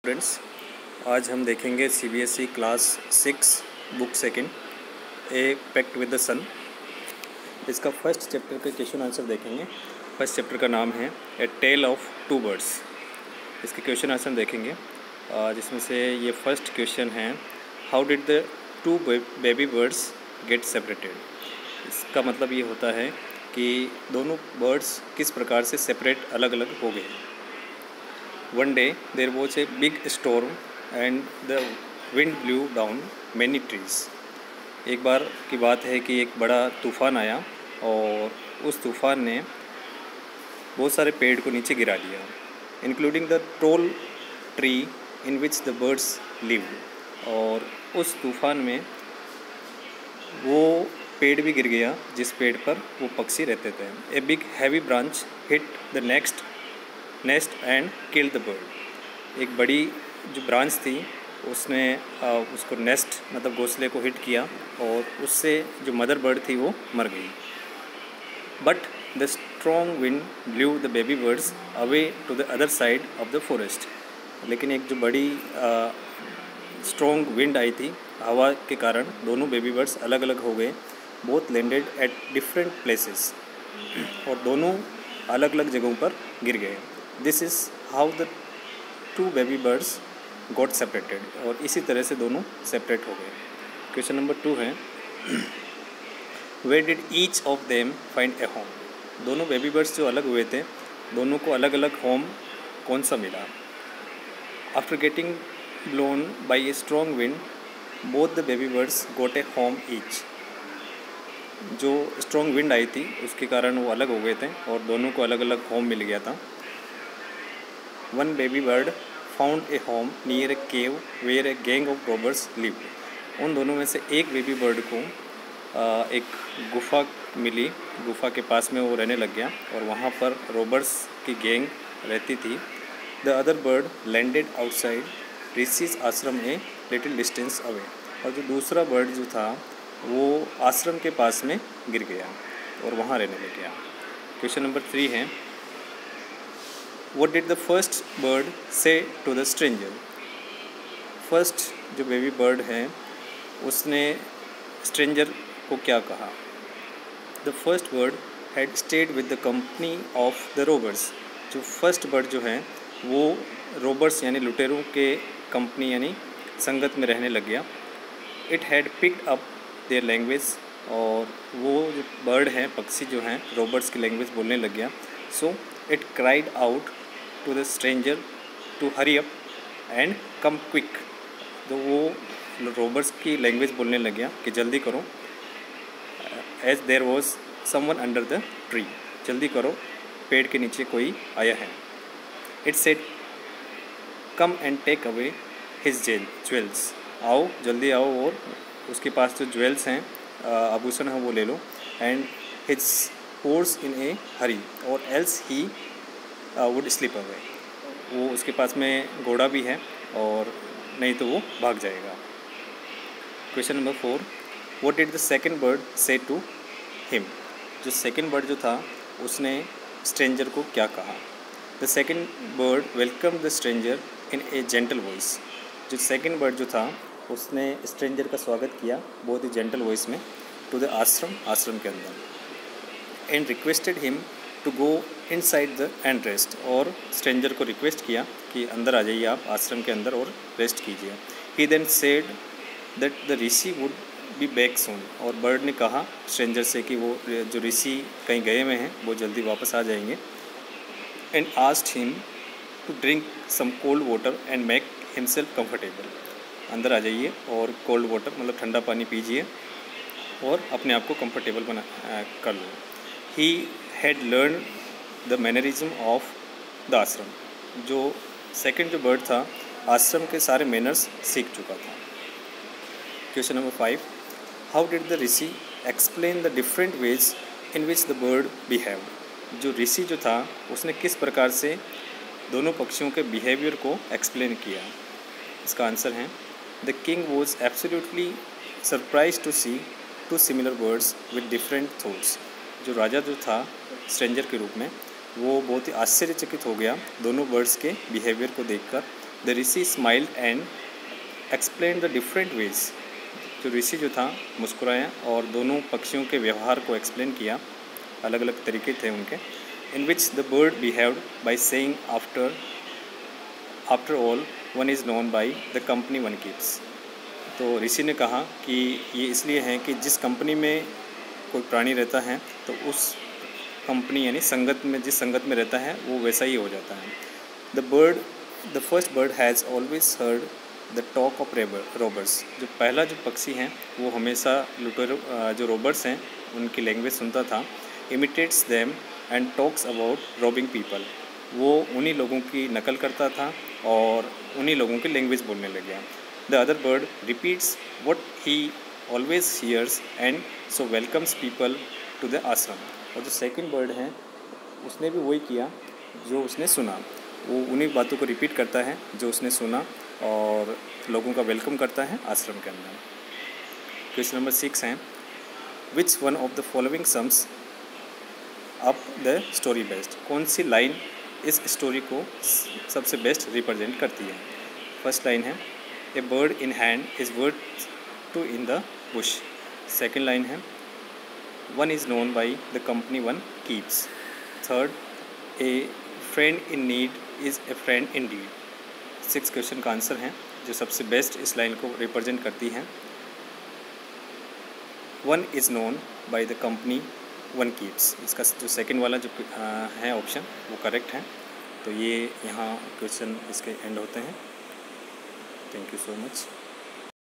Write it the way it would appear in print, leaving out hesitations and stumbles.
Students, आज हम देखेंगे CBSE class 6 book second a pact with the sun. इसका फर्स्ट चैप्टर का क्वेश्चन आंसर देखेंगे। फर्स्ट चैप्टर का नाम है a tale of two birds. इसके क्वेश्चन आंसर देखेंगे जिसमें से ये फर्स्ट क्वेश्चन है, how did the two baby birds get separated. इसका मतलब ये होता है कि दोनों बर्ड्स किस प्रकार से सेपरेट अलग अलग हो गए। One day there was a big storm and the wind blew down many trees. एक बार की बात है कि एक बड़ा तूफ़ान आया और उस तूफ़ान ने बहुत सारे पेड़ को नीचे गिरा दिया, including the tall tree in which the birds lived. और उस तूफ़ान में वो पेड़ भी गिर गया जिस पेड़ पर वो पक्षी रहते थे। A big heavy branch hit the nest and kill the bird. एक बड़ी जो ब्रांच थी उसने उसको नेस्ट मतलब घोंसले को हिट किया और उससे जो मदर बर्ड थी वो मर गई। But the strong wind blew the baby birds away to the other side of the forest. लेकिन एक जो बड़ी स्ट्रॉन्ग विंड आई थी, हवा के कारण दोनों बेबी बर्ड्स अलग अलग हो गए। Both landed at different places, और दोनों अलग अलग जगहों पर गिर गए। This is how the two baby birds got separated. और इसी तरह से दोनों सेपरेट हो गए। क्वेश्चन नंबर 2 है, where did each of them find a home. दोनों बेबी बर्ड्स जो अलग हुए थे, दोनों को अलग अलग होम कौन सा मिला। After getting blown by a strong wind both the baby birds got a home each. जो स्ट्रॉन्ग विंड आई थी उसके कारण वो अलग हो गए थे और दोनों को अलग अलग होम मिल गया था। One baby bird found a home near a cave where a gang of robbers lived. उन दोनों में से एक बेबी बर्ड को एक गुफा मिली, गुफा के पास में वो रहने लग गया और वहाँ पर रॉबर्स की गैंग रहती थी। The other bird landed outside rishis आश्रम ए लिटिल डिस्टेंस अवे। और जो दूसरा बर्ड जो था वो आश्रम के पास में गिर गया और वहाँ रहने लग गया। क्वेश्चन नंबर 3 है, what did the first bird say to the stranger. First जो बेबी बर्ड है उसने स्ट्रेंजर को क्या कहा। The first bird had stayed with the company of the robbers. जो फर्स्ट बर्ड जो है वो रोबर्स यानी लुटेरों के कंपनी यानी संगत में रहने लग गया। It had picked up their language. और वो जो बर्ड है, पक्षी जो हैं, रोबर्ट्स की लैंग्वेज बोलने लग गया। So it cried out to the stranger to hurry up and come quick. तो वो रोबर्ट्स की लैंग्वेज बोलने लग गया कि जल्दी करो, as there was someone under the tree. जल्दी करो, पेड़ के नीचे कोई आया है। It said come and take away his jewels. आओ, जल्दी आओ और उसके पास जो ज्वेल्स हैं, आभूषण हैं, वो ले लो। एंड हिज हॉर्स इन ए हरी और else he would slip away. वो उसके पास में घोड़ा भी है और नहीं तो वो भाग जाएगा। Question number 4, what did the second bird say to him. जो सेकंड बर्ड जो था उसने स्ट्रेंजर को क्या कहा। The second bird welcome the stranger in a gentle voice. जो सेकंड बर्ड जो था उसने स्ट्रेंजर का स्वागत किया बहुत ही जेंटल वॉइस में, टू द आश्रम के अंदर। And requested him to go inside the and rest. और स्ट्रेंजर को रिक्वेस्ट किया कि अंदर आ जाइए आप आश्रम के अंदर और रेस्ट कीजिए। He then said that the rishi would be back soon. और बर्ड ने कहा स्ट्रेंजर से कि वो जो ऋषि कहीं गए हुए हैं वो जल्दी वापस आ जाएंगे। And asked him to drink some cold water and make himself comfortable. अंदर आ जाइए और कोल्ड वाटर मतलब ठंडा पानी पीजिए और अपने आप को कंफर्टेबल कर लो। He had learn the mannerism of the ashram. जो सेकंड जो बर्ड था आश्रम के सारे मैनर्स सीख चुका था। Question number 5, how did the Rishi explain the different ways in which the bird behaved. जो ऋषि जो था उसने किस प्रकार से दोनों पक्षियों के बिहेवियर को एक्सप्लेन किया। इसका आंसर है, the king was absolutely surprise to see two similar birds with different thoughts. जो राजा जो था स्ट्रेंजर के रूप में वो बहुत ही आश्चर्यचकित हो गया दोनों बर्ड्स के बिहेवियर को देखकर the Rishi smiled and explain the different ways. जो ऋषि जो था मुस्कुराया और दोनों पक्षियों के व्यवहार को एक्सप्लेन किया, अलग अलग तरीके थे उनके। In which the bird behaved by saying after all one is known by the company one keeps. तो ऋषि ने कहा कि ये इसलिए है कि जिस कंपनी में कोई प्राणी रहता है तो उस कंपनी यानी संगत में, जिस संगत में रहता है वो वैसा ही हो जाता है। The first bird has always heard the talk of robbers. जो पहला जो पक्षी हैं वो हमेशा लुटेरों, जो रोबर्स हैं उनकी लैंग्वेज सुनता था। Imitates them and talks about robbing people. वो उन्हीं लोगों की नकल करता था और उन्हीं लोगों की लैंग्वेज बोलने लग गया। The other bird repeats what he always hears and so welcomes people to the ashram. और जो सेकंड बर्ड है उसने भी वही किया जो उसने सुना, वो उन्हीं बातों को रिपीट करता है जो उसने सुना और लोगों का वेलकम करता है आश्रम के अंदर। क्वेश्चन नंबर 6 है, which one of the following sums up the story best. कौन सी लाइन इस स्टोरी को सबसे बेस्ट रिप्रेजेंट करती है। फर्स्ट लाइन है, a bird in hand is worth two in the bush. Second line है, one is known by the company one keeps. Third, a friend in need is a friend in deed. 6 question का answer है जो सबसे best इस line को represent करती हैं। One is known by the company one keeps, इसका जो सेकंड वाला जो है ऑप्शन वो करेक्ट है। तो ये यहाँ क्वेश्चन इसके एंड होते हैं। Thank you so much.